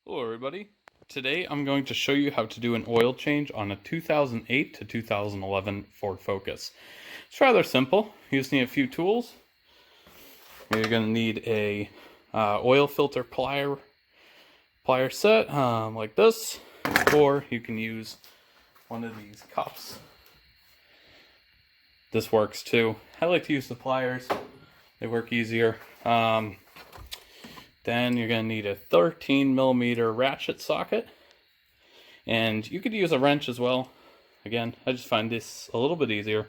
Hello everybody. Today I'm going to show you how to do an oil change on a 2008 to 2011 Ford Focus. It's rather simple. You just need a few tools. You're going to need a oil filter plier set like this, or you can use one of these cups. This works too. I like to use the pliers. They work easier. Then you're going to need a 13mm ratchet socket. And you could use a wrench as well. Again, I just find this a little bit easier.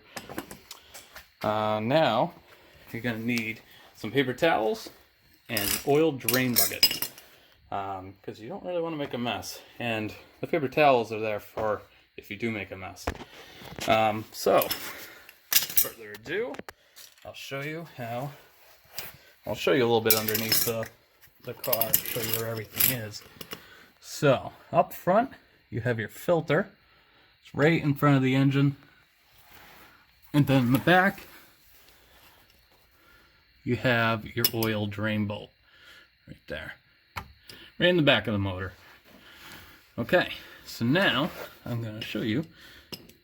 Now, you're going to need some paper towels and an oil drain bucket. Because you don't really want to make a mess. And the paper towels are there for if you do make a mess. So, further ado, I'll show you a little bit underneath the car, show you where everything is. So, up front, you have your filter. It's right in front of the engine. And then in the back, you have your oil drain bolt. Right there. Right in the back of the motor. Okay, so now, I'm going to show you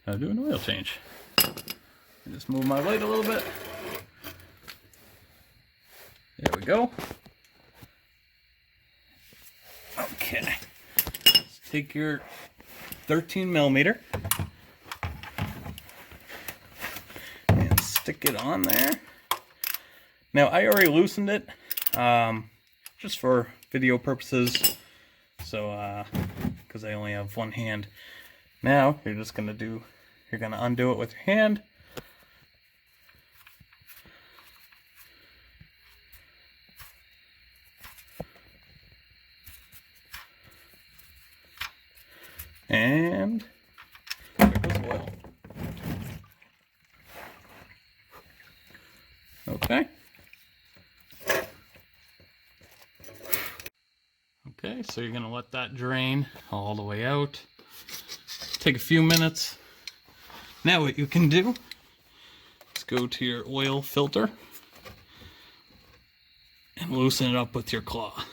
how to do an oil change. Just move my light a little bit. There we go. Okay, let's take your 13mm and stick it on there. Now I already loosened it just for video purposes, so because I only have one hand. Now you're gonna undo it with your hand. And there goes the oil. Okay. Okay, so you're going to let that drain all the way out. Take a few minutes. Now what you can do is go to your oil filter and loosen it up with your claw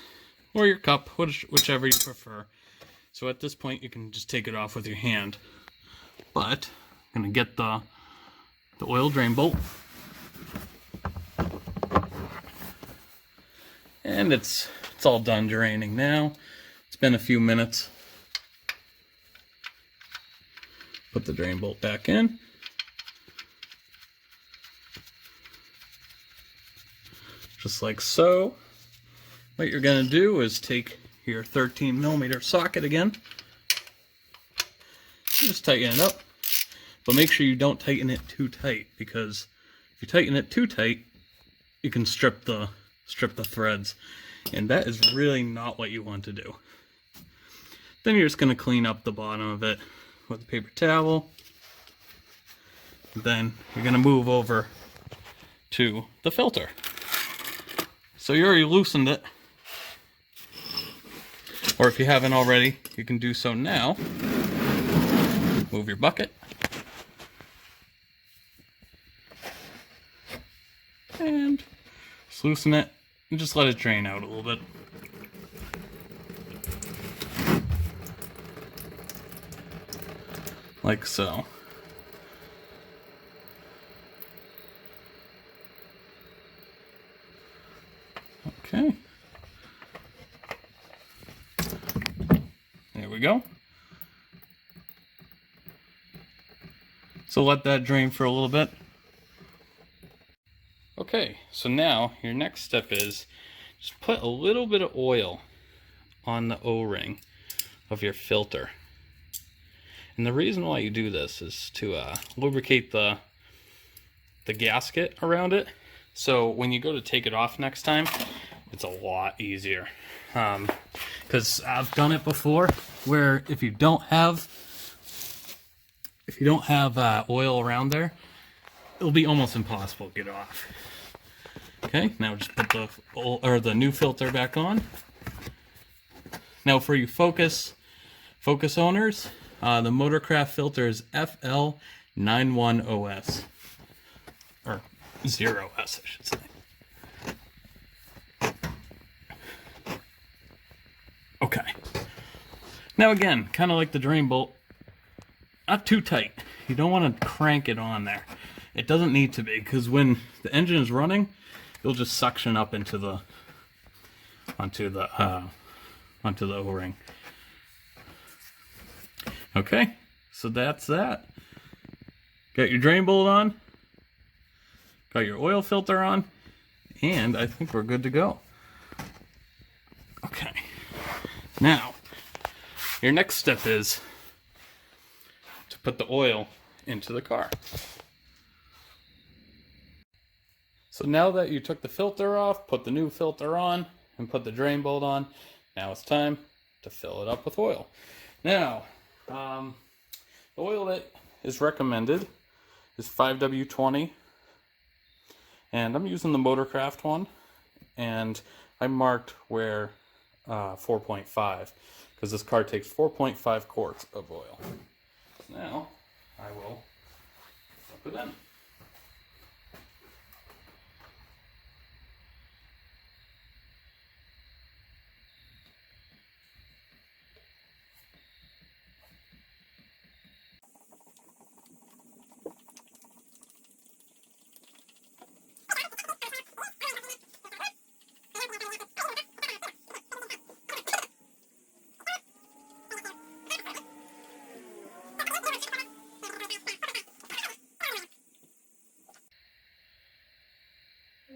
or your cup, whichever you prefer. So at this point, you can just take it off with your hand. But I'm gonna get the oil drain bolt, and it's all done draining now. It's been a few minutes. Put the drain bolt back in. Just like so. What you're gonna do is take your 13mm socket again. Just tighten it up, but make sure you don't tighten it too tight, because if you tighten it too tight, you can strip the threads, and that is really not what you want to do. Then you're just going to clean up the bottom of it with a paper towel. Then you're going to move over to the filter. So you already loosened it. Or if you haven't already, you can do so now. Move your bucket. And just loosen it and just let it drain out a little bit. Like so. Okay. There we go. So let that drain for a little bit. Okay, so now your next step is just put a little bit of oil on the O-ring of your filter. And the reason why you do this is to lubricate the gasket around it. So when you go to take it off next time, it's a lot easier. Because I've done it before, where if you don't have oil around there, it'll be almost impossible to get off. Okay, now just put the new filter back on. Now for you Focus owners, the Motorcraft filter is FL91OS, or 0S, I should say. Okay. Now again, kind of like the drain bolt, not too tight. You don't want to crank it on there. It doesn't need to be, because when the engine is running, it'll just suction up into the onto the O-ring. Okay, so that's that. Got your drain bolt on, got your oil filter on, and I think we're good to go. Okay, now your next step is to put the oil into the car. So now that you took the filter off, put the new filter on, and put the drain bolt on, now it's time to fill it up with oil. Now, the oil that is recommended is 5W20, and I'm using the Motorcraft one, and I marked where 4.5, because this car takes 4.5 quarts of oil. Now, I will dump it in.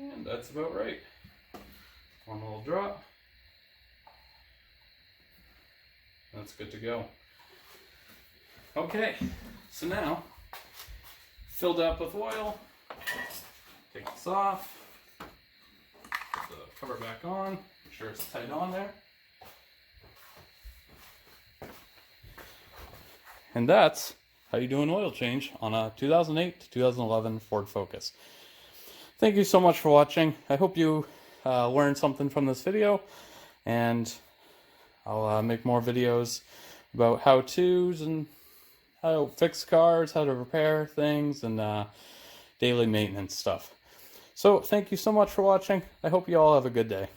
And that's about right. One little drop. That's good to go. Okay, so now, filled up with oil, take this off, put the cover back on, make sure it's tight on there. And that's how you do an oil change on a 2008 to 2011 Ford Focus. Thank you so much for watching. I hope you learned something from this video, and I'll make more videos about how-tos and how to fix cars, how to repair things, and daily maintenance stuff. So thank you so much for watching. I hope you all have a good day.